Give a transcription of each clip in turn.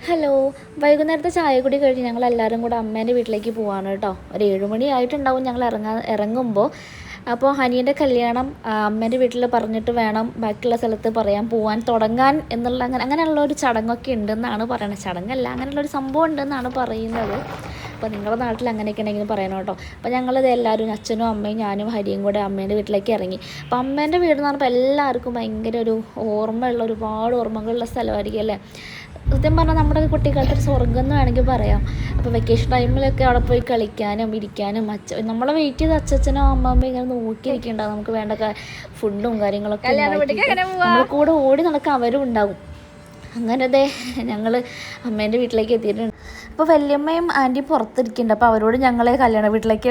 Hello, വൈകുന്നേരത്തെ ചായ കൂടി കഴിഞ്ഞ് ഞങ്ങൾ എല്ലാവരും കൂടെ അമ്മേൻ്റെ വീട്ടിലേക്ക് പോവാണ് കേട്ടോ. ഒരു 7 മണി ആയിട്ടുണ്ടാവും ഞങ്ങൾ ഇറങ്ങുമ്പോൾ. അപ്പോൾ ഹനിയൻ്റെ കല്യാണം അമ്മേൻ്റെ വീട്ടിൽ പറഞ്ഞിട്ട് വേണം ബാക്കിയുള്ള സ്ഥലത്ത് പോകാൻ തുടങ്ങാൻ എന്നുള്ള അങ്ങനെയുള്ള ഒരു ചടങ്ങൊക്കെ ഉണ്ടെന്നാണ് പറയുന്നത്. ചടങ്ങല്ല, അങ്ങനെയുള്ളൊരു സംഭവം ഉണ്ടെന്നാണ് പറയുന്നത്. അപ്പോൾ നിങ്ങളുടെ നാട്ടിൽ അങ്ങനെയൊക്കെ ഉണ്ടെങ്കിലും പറയണം കേട്ടോ. അപ്പോൾ ഞങ്ങളിത് എല്ലാവരും അച്ഛനും അമ്മയും ഞാനും ഹരിയും കൂടെ അമ്മേൻ്റെ വീട്ടിലേക്ക് ഇറങ്ങി. അപ്പോൾ അമ്മേൻ്റെ വീട് എന്ന് പറഞ്ഞപ്പോൾ എല്ലാവർക്കും ഭയങ്കര ഒരു ഓർമ്മയുള്ള, ഒരുപാട് ഓർമ്മകളുള്ള സ്ഥലമായിരിക്കും അല്ലേ. സത്യം പറഞ്ഞാൽ നമ്മുടെ കുട്ടിക്കാലത്ത് ഒരു സ്വർഗ്ഗം എന്ന് വേണമെങ്കിൽ പറയാം. അപ്പോൾ വെക്കേഷൻ ടൈമിലൊക്കെ അവിടെ പോയി കളിക്കാനും ഇരിക്കാനും നമ്മളെ വെയിറ്റ് ചെയ്ത് അച്ഛനും അമ്മമ്മയും ഇങ്ങനെ നോക്കിയിരിക്കുന്നുണ്ടാവും. നമുക്ക് വേണ്ട ഫുഡും കാര്യങ്ങളൊക്കെ നമ്മുടെ കൂടെ ഓടി നടക്കാൻ അവരും ഉണ്ടാവും. അങ്ങനെ ഞങ്ങൾ അമ്മേൻ്റെ വീട്ടിലേക്ക് എത്തിയിട്ടുണ്ട്. അപ്പോൾ വല്യമ്മയും ആൻറ്റി പുറത്തിരിക്കുന്നുണ്ട്. അപ്പോൾ അവരോട് ഞങ്ങൾ കല്യാണ വീട്ടിലേക്ക്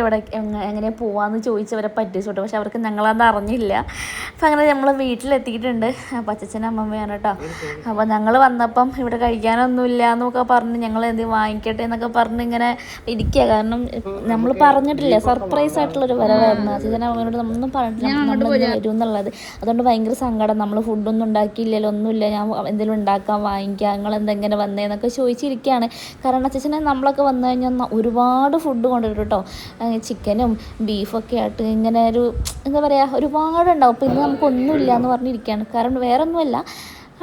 എങ്ങനെ പോകാമെന്ന് ചോദിച്ചവരെ പറ്റിച്ചോട്ടെ. പക്ഷെ അവർക്ക് ഞങ്ങളത് അറിഞ്ഞില്ല. അപ്പോൾ അങ്ങനെ നമ്മൾ വീട്ടിലെത്തിയിട്ടുണ്ട്. അപ്പോൾ അച്ഛനും അമ്മമ്മയാണ് കേട്ടോ. അപ്പോൾ ഞങ്ങൾ വന്നപ്പം ഇവിടെ കഴിക്കാനൊന്നുമില്ല എന്നൊക്കെ പറഞ്ഞ് ഞങ്ങൾ എന്തെങ്കിലും വാങ്ങിക്കട്ടെ എന്നൊക്കെ പറഞ്ഞ് ഇങ്ങനെ ഇരിക്കുക. കാരണം നമ്മൾ പറഞ്ഞിട്ടില്ല, സർപ്രൈസ് ആയിട്ടുള്ളൊരു വരവായിരുന്നു. അച്ഛനും അമ്മയോട് നമ്മളൊന്നും പറഞ്ഞിട്ടില്ല നമ്മൾ വരും എന്നുള്ളത്. അതുകൊണ്ട് ഭയങ്കര സങ്കടം. നമ്മൾ ഫുഡൊന്നും ഉണ്ടാക്കിയില്ലല്ലോ, ഒന്നുമില്ല, ഞാൻ എന്തെങ്കിലും ഉണ്ടാക്കാം, വാങ്ങിക്കാം, നിങ്ങൾ എന്തെങ്ങനെ വന്നേന്നൊക്കെ ചോദിച്ചിരിക്കുകയാണ്. കാരണം അച്ഛനെ നമ്മളൊക്കെ വന്നു കഴിഞ്ഞാൽ ഒരുപാട് ഫുഡ് കൊണ്ടുവരും കേട്ടോ. ചിക്കനും ബീഫൊക്കെ ആയിട്ട് ഇങ്ങനെ ഒരു എന്താ പറയുക, ഒരുപാടുണ്ടാവും. അപ്പോൾ ഇന്ന് നമുക്കൊന്നുമില്ല എന്ന് പറഞ്ഞിരിക്കുകയാണ്. കാരണം വേറെ ഒന്നുമല്ല,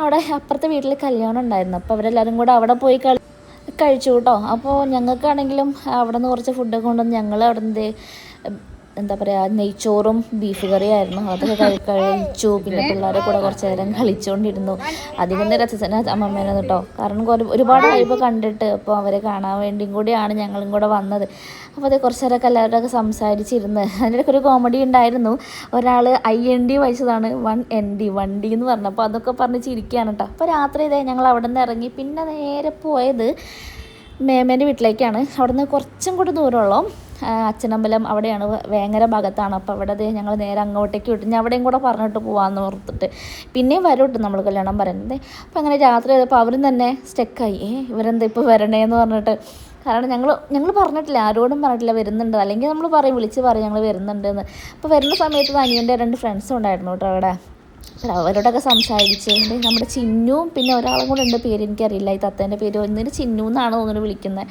അവിടെ അപ്പുറത്തെ വീട്ടിൽ കല്യാണം ഉണ്ടായിരുന്നു. അപ്പോൾ അവരെല്ലാവരും കൂടെ അവിടെ പോയി കഴിച്ചു കേട്ടോ. അപ്പോൾ ഞങ്ങൾക്കാണെങ്കിലും അവിടെ നിന്ന് കുറച്ച് ഫുഡൊക്കെ കൊണ്ടുവന്ന് ഞങ്ങൾ അവിടെ നിന്ന് എന്താ പറയുക, നെയ്ച്ചോറും ബീഫ് കറിയായിരുന്നു. അതൊക്കെ കഴിച്ചു. പിന്നെ പിള്ളേരെ കൂടെ കുറച്ച് നേരം കളിച്ചുകൊണ്ടിരുന്നു. അധികം നേരം അച്ഛനെ അമ്മമ്മേനെ കേട്ടോ. കാരണം ഒരുപാട് കഴിവ് കണ്ടിട്ട് അപ്പോൾ അവരെ കാണാൻ വേണ്ടിയും കൂടിയാണ് ഞങ്ങളും കൂടെ വന്നത്. അപ്പോൾ അത് കുറച്ച് നേരമൊക്കെ എല്ലാവരോടൊക്കെ സംസാരിച്ചിരുന്ന് അതിൻ്റെയൊക്കെ ഒരു കോമഡി ഉണ്ടായിരുന്നു. ഒരാൾ IND വായിച്ചതാണ് 1ND വണ്ടി എന്ന് പറഞ്ഞപ്പോൾ അതൊക്കെ പറഞ്ഞ് ചിരിക്കുകയാണ് കേട്ടോ. അപ്പോൾ രാത്രി ഞങ്ങൾ അവിടെ നിന്ന് ഇറങ്ങി. പിന്നെ നേരെ പോയത് മേമേൻ്റെ വീട്ടിലേക്കാണ്. അവിടെ നിന്ന് കുറച്ചും കൂടി ദൂരമുള്ളൂ. അച്ഛനമ്പലം അവിടെയാണ്, വേങ്ങര ഭാഗത്താണ്. അപ്പോൾ അവിടെ ഞങ്ങൾ നേരെ അങ്ങോട്ടേക്ക് വിട്ടു. ഞാൻ അവിടെയും കൂടെ പറഞ്ഞിട്ട് പോകാമെന്ന് ഓർത്തിട്ട് പിന്നെയും വരും നമ്മൾ കല്യാണം പറയുന്നത്. അപ്പോൾ അങ്ങനെ രാത്രി ആയപ്പോൾ അവരും തന്നെ സ്റ്റക്കായി. ഇവരെന്താ ഇപ്പോൾ വരണേന്ന് പറഞ്ഞിട്ട്. കാരണം ഞങ്ങൾ പറഞ്ഞിട്ടില്ല, ആരോടും പറഞ്ഞിട്ടില്ല വരുന്നുണ്ട്. അല്ലെങ്കിൽ നമ്മൾ വിളിച്ച് പറയും ഞങ്ങൾ വരുന്നുണ്ടെന്ന്. അപ്പോൾ വരുന്ന സമയത്ത് അനിയൻ്റെ 2 ഫ്രണ്ട്സും ഉണ്ടായിരുന്നു കേട്ടോ അവിടെ. അവരോടൊക്കെ സംസാരിച്ച് നമ്മുടെ ചിന്നുവും പിന്നെ ഒരാളും കൂടെ ഉണ്ട്, പേര് എനിക്കറിയില്ല, ഈ തത്തേൻ്റെ പേര് ഒന്നിന് ചിന്നു എന്നാണ് തോന്നുന്നു വിളിക്കുന്നത്.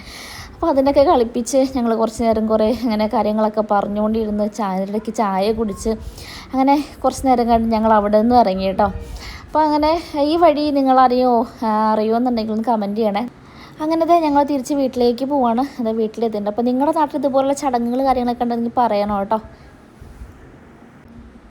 അപ്പോൾ അതിനൊക്കെ കളിപ്പിച്ച് ഞങ്ങൾ കുറച്ച് നേരം കുറേ അങ്ങനെ കാര്യങ്ങളൊക്കെ പറഞ്ഞുകൊണ്ടിരുന്ന് ഇടയ്ക്ക് ചായ കുടിച്ച് അങ്ങനെ കുറച്ച് നേരം കഴിഞ്ഞ് ഞങ്ങൾ അവിടെ നിന്ന് ഇറങ്ങി കേട്ടോ. അപ്പോൾ അങ്ങനെ ഈ വഴി നിങ്ങളറിയോ എന്നുണ്ടെങ്കിൽ ഒന്ന് കമൻറ്റ് ചെയ്യണേ. അങ്ങനത്തെ ഞങ്ങൾ തിരിച്ച് വീട്ടിലേക്ക് പോവാണ്. വീട്ടിലെത്തിയിട്ടുണ്ട്. അപ്പോൾ നിങ്ങളുടെ നാട്ടിൽ ഇതുപോലുള്ള ചടങ്ങുകൾ കാര്യങ്ങളൊക്കെ ഉണ്ടെങ്കിൽ പറയണം കേട്ടോ.